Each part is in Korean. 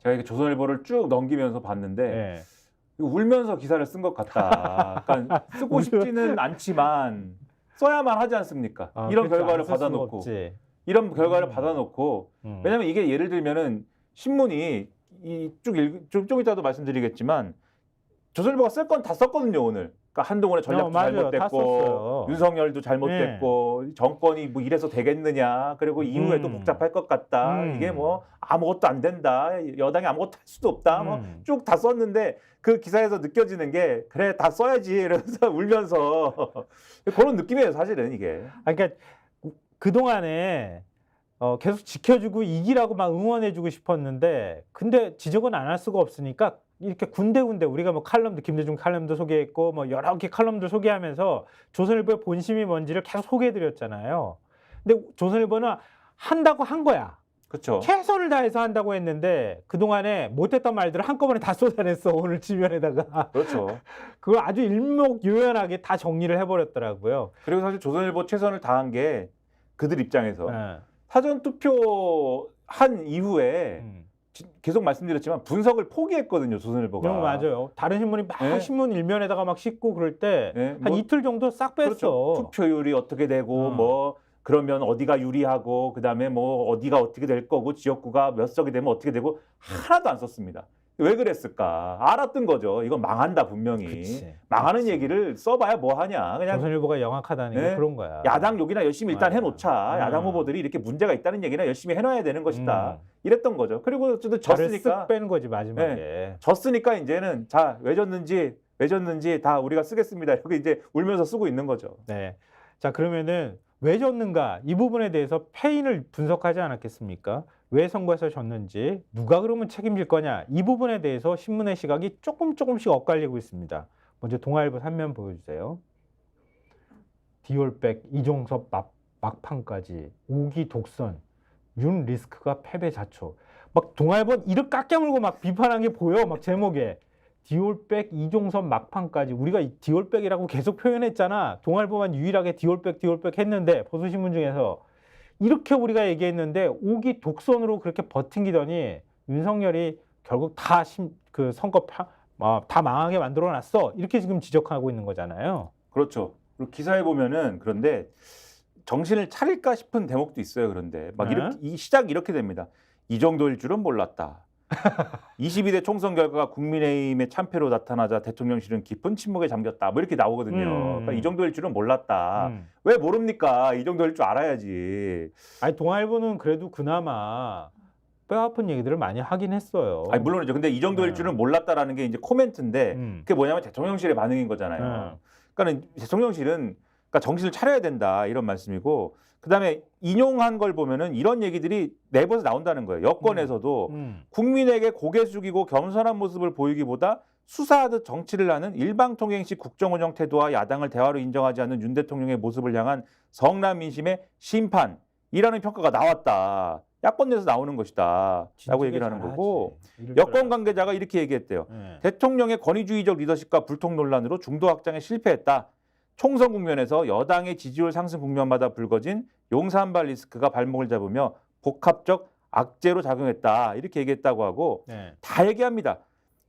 제가 이게 조선일보를 쭉 넘기면서 봤는데 예. 이거 울면서 기사를 쓴 것 같다. 그러니까 쓰고 싶지는 않지만 써야만 하지 않습니까? 이런 그렇죠. 결과를 안쓸 수가 받아놓고 없지. 이런 결과를 받아놓고 음. 왜냐하면 이게 예를 들면은 신문이 좀 이따도 말씀드리겠지만 조선일보가 쓸 건 다 썼거든요 오늘. 그러니까 한동훈의 전략도 맞아요. 다 잘못됐고 썼어요. 윤석열도 잘못됐고 정권이 뭐 이래서 되겠느냐 그리고 이후에도 복잡할 것 같다. 이게 뭐 아무것도 안 된다. 여당이 아무것도 할 수도 없다. 뭐 쭉 다 썼는데 그 기사에서 느껴지는 게 그래 다 써야지 이러면서 울면서 그런 느낌이에요 사실은 이게. 그러니까 그동안에 계속 지켜주고 이기라고 막 응원해주고 싶었는데 근데 지적은 안 할 수가 없으니까 이렇게 군데군데 우리가 뭐 칼럼도 김대중 칼럼도 소개했고 뭐 여러 개 칼럼들 소개하면서 조선일보의 본심이 뭔지를 계속 소개해드렸잖아요. 근데 조선일보는 한다고 한 거야. 그렇죠. 최선을 다해서 한다고 했는데 그동안에 못했던 말들을 한꺼번에 다 쏟아냈어 오늘 지면에다가. 그렇죠. 그걸 아주 일목요연하게 다 정리를 해버렸더라고요. 그리고 사실 조선일보 최선을 다한 게 그들 입장에서 예. 사전 투표 한 이후에 계속 말씀드렸지만 분석을 포기했거든요 조선일보가. 맞아요. 다른 신문이 막 네? 신문 일면에다가 막 싣고 그럴 때 네? 한 이틀 정도 싹 뺐어. 그렇죠. 투표율이 어떻게 되고 뭐 그러면 어디가 유리하고 그다음에 뭐 어디가 어떻게 될 거고 지역구가 몇 석이 되면 어떻게 되고 하나도 안 썼습니다. 왜 그랬을까? 알았던 거죠. 이건 망한다 분명히. 그치. 망하는 얘기를 써봐야 뭐 하냐. 그냥 조선일보가 영악하다는 게 네? 그런 거야. 야당 욕이나 열심히 일단 맞아. 해놓자. 야당 후보들이 이렇게 문제가 있다는 얘기나 열심히 해놔야 되는 것이다. 이랬던 거죠. 그리고 어쨌든 발을 졌으니까 쓱 빼는 거지 마지막에. 네. 졌으니까 이제는 자 왜 졌는지 다 우리가 쓰겠습니다. 이렇게 이제 울면서 쓰고 있는 거죠. 네. 자 그러면은 왜 졌는가 이 부분에 대해서 패인을 분석하지 않았겠습니까? 왜 선거에서 졌는지 누가 그러면 책임질 거냐 이 부분에 대해서 신문의 시각이 조금씩 엇갈리고 있습니다. 먼저 동아일보 3면 보여주세요. 디올백 이종섭 막판까지 5기 독선 윤 리스크가 패배 자초. 막 동아일보 이를 깎아물고 막 비판한 게 보여 막 제목에. 디올백 이종섭 막판까지 우리가 디올백이라고 계속 표현했잖아. 동아일보만 유일하게 디올백 했는데 보수신문 중에서 이렇게 우리가 얘기했는데 5기 독선으로 그렇게 버팅기더니 윤석열이 결국 다 그 선거 다 망하게 만들어놨어. 이렇게 지금 지적하고 있는 거잖아요. 그렇죠. 그리고 기사에 보면은 그런데 정신을 차릴까 싶은 대목도 있어요. 그런데 막 이렇게 이 시작이 이렇게 됩니다. 이 정도일 줄은 몰랐다. 22대 총선 결과가 국민의힘의 참패로 나타나자 대통령실은 깊은 침묵에 잠겼다. 뭐 이렇게 나오거든요. 그러니까 이 정도일 줄은 몰랐다. 왜 모릅니까? 이 정도일 줄 알아야지. 아니 동아일보는 그래도 그나마 뼈 아픈 얘기들을 많이 하긴 했어요. 아니 물론이죠. 근데 이 정도일 줄은 몰랐다라는 게 이제 코멘트인데 그게 뭐냐면 대통령실의 반응인 거잖아요. 그러니까 대통령실은 그러니까 정신을 차려야 된다 이런 말씀이고. 그다음에 인용한 걸 보면은 이런 얘기들이 내부에서 나온다는 거예요. 여권에서도 국민에게 고개 숙이고 겸손한 모습을 보이기보다 수사하듯 정치를 하는 일방통행식 국정운영 태도와 야당을 대화로 인정하지 않는 윤 대통령의 모습을 향한 성남 민심의 심판이라는 평가가 나왔다. 야권 내에서 나오는 것이다. 라고 얘기를 하는 거고 여권 관계자가 이렇게 얘기했대요. 대통령의 권위주의적 리더십과 불통 논란으로 중도 확장에 실패했다. 총선 국면에서 여당의 지지율 상승 국면마다 불거진 용산발 리스크가 발목을 잡으며 복합적 악재로 작용했다. 이렇게 얘기했다고 하고 다 얘기합니다.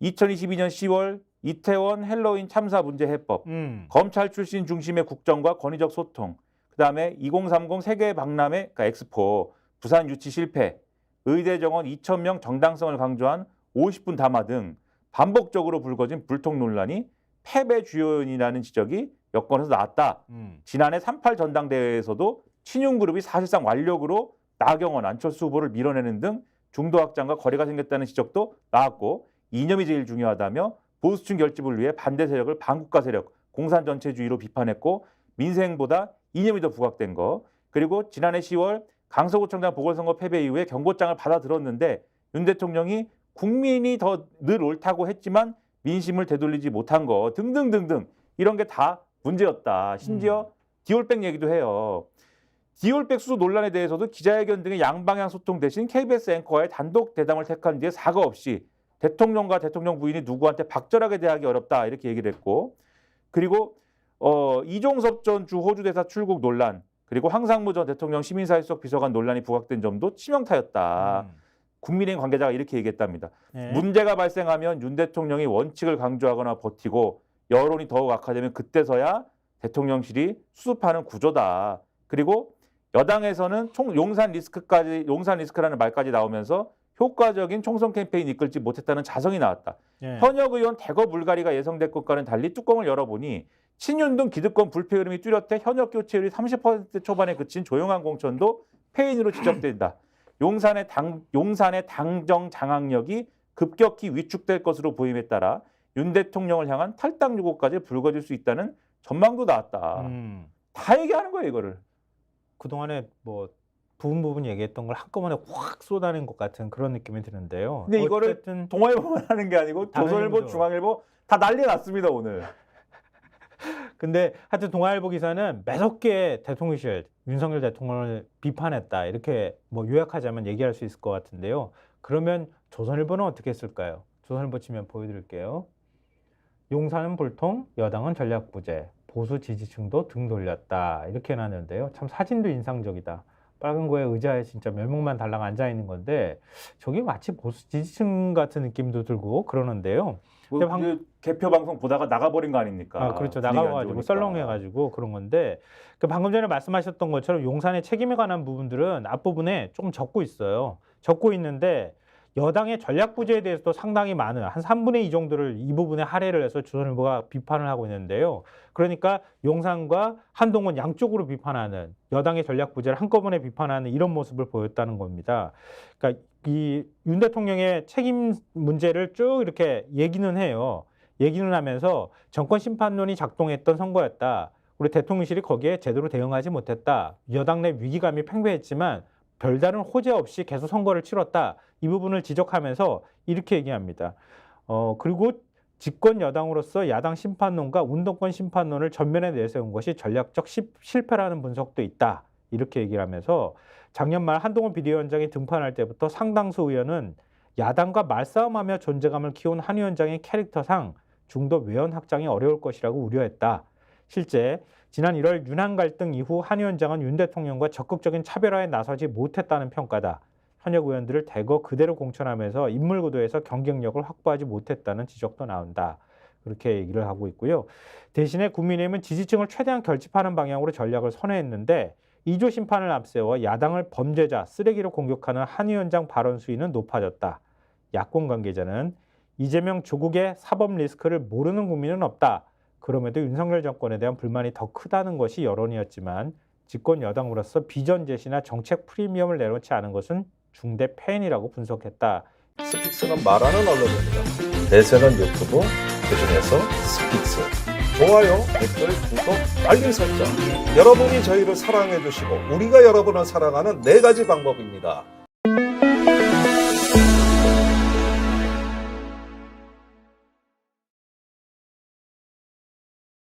2022년 10월 이태원 헬로윈 참사 문제 해법, 검찰 출신 중심의 국정과 권위적 소통, 그다음에 2030 세계 박람회 그러니까 엑스포, 부산 유치 실패, 의대 정원 2,000명 정당성을 강조한 50분 담화 등 반복적으로 불거진 불통 논란이 패배 주요 요인이라는 지적이 여권에서 나왔다. 지난해 3.8 전당대회에서도 친윤그룹이 사실상 완력으로 나경원, 안철수 후보를 밀어내는 등 중도 확장과 거리가 생겼다는 지적도 나왔고 이념이 제일 중요하다며 보수층 결집을 위해 반대 세력을 반국가 세력, 공산 전체주의로 비판했고 민생보다 이념이 더 부각된 거. 그리고 지난해 10월 강서구청장 보궐선거 패배 이후에 경고장을 받아들었는데 윤 대통령이 국민이 더 늘 옳다고 했지만 민심을 되돌리지 못한 거 등등등등 이런 게 다 문제였다. 심지어 디올백 얘기도 해요. 디올백 수수 논란에 대해서도 기자회견 등의 양방향 소통 대신 KBS 앵커와의 단독 대담을 택한 뒤에 사과 없이 대통령과 대통령 부인이 누구한테 박절하게 대하기 어렵다 이렇게 얘기를 했고 그리고 이종섭 전 주 호주 대사 출국 논란 그리고 황상무 전 대통령 시민사회수석 비서관 논란이 부각된 점도 치명타였다. 국민의힘 관계자가 이렇게 얘기했답니다. 네. 문제가 발생하면 윤 대통령이 원칙을 강조하거나 버티고 여론이 더욱 악화되면 그때서야 대통령실이 수습하는 구조다. 그리고 여당에서는 용산 리스크라는 말까지 나오면서 효과적인 총선 캠페인 이끌지 못했다는 자성이 나왔다. 네. 현역 의원 대거 물갈이가 예상될 것과는 달리 뚜껑을 열어보니 친윤 등 기득권 불패 흐름이 뚜렷해 현역 교체율이 30% 초반에 그친 조용한 공천도 패인으로 지적된다. 용산의 당정 장악력이 급격히 위축될 것으로 보임에 따라 윤 대통령을 향한 탈당 요구까지 불거질 수 있다는 전망도 나왔다. 다 얘기하는 거예요, 이거를. 그동안에 뭐 부분 얘기했던 걸 한꺼번에 확 쏟아낸 것 같은 그런 느낌이 드는데요. 근데 이거를 어쨌든 동아일보만 하는 게 아니고 다른 조선일보, 일보죠. 중앙일보 다 난리 났습니다, 오늘. 근데 하여튼 동아일보 기사는 매섭게 대통령실 윤석열 대통령을 비판했다 이렇게 뭐 요약하자면 얘기할 수 있을 것 같은데요. 그러면 조선일보는 어떻게 했을까요? 조선일보 치면 보여드릴게요. 용산은 불통, 여당은 전략부재, 보수 지지층도 등 돌렸다 이렇게 해놨는데요. 참 사진도 인상적이다. 빨간 거에 의자에 진짜 멸목만 달랑 앉아 있는 건데 저게 마치 보수 지지층 같은 느낌도 들고 그러는데요. 근데 그 개표 방송 보다가 나가버린 거 아닙니까? 아, 그렇죠. 분위기가 안 나가가지고 좋으니까. 썰렁해가지고 그런 건데 그 방금 전에 말씀하셨던 것처럼 용산의 책임에 관한 부분들은 앞부분에 조금 적고 있어요. 적고 있는데 여당의 전략 부재에 대해서도 상당히 많은 한 3분의 2 정도를 이 부분에 할애를 해서 조선일보가 비판을 하고 있는데요. 그러니까 용산과 한동훈 양쪽으로 비판하는 여당의 전략 부재를 한꺼번에 비판하는 이런 모습을 보였다는 겁니다. 그러니까 이 윤 대통령의 책임 문제를 쭉 이렇게 얘기는 해요. 얘기는 하면서 정권 심판론이 작동했던 선거였다. 우리 대통령실이 거기에 제대로 대응하지 못했다. 여당 내 위기감이 팽배했지만 별다른 호재 없이 계속 선거를 치렀다. 이 부분을 지적하면서 이렇게 얘기합니다. 그리고 집권 여당으로서 야당 심판론과 운동권 심판론을 전면에 내세운 것이 전략적 실패라는 분석도 있다. 이렇게 얘기를 하면서 작년 말 한동훈 비대위원장이 등판할 때부터 상당수 의원은 야당과 말싸움하며 존재감을 키운 한 위원장의 캐릭터상 중도 외연 확장이 어려울 것이라고 우려했다. 실제 지난 1월 윤한 갈등 이후 한 위원장은 윤 대통령과 적극적인 차별화에 나서지 못했다는 평가다. 현역 의원들을 대거 그대로 공천하면서 인물 구도에서 경쟁력을 확보하지 못했다는 지적도 나온다. 그렇게 얘기를 하고 있고요. 대신에 국민의힘은 지지층을 최대한 결집하는 방향으로 전략을 선회했는데 2조 심판을 앞세워 야당을 범죄자, 쓰레기로 공격하는 한 위원장 발언 수위는 높아졌다. 야권 관계자는 이재명 조국의 사법 리스크를 모르는 국민은 없다. 그럼에도 윤석열 정권에 대한 불만이 더 크다는 것이 여론이었지만 집권 여당으로서 비전 제시나 정책 프리미엄을 내놓지 않은 것은 중대 패인이라고 분석했다. 스픽스는 말하는 언론입니다. 대세는 유튜브, 그중에서 스픽스. 좋아요, 댓글, 구독, 알림 설정. 여러분이 저희를 사랑해 주시고 우리가 여러분을 사랑하는 4가지 방법입니다.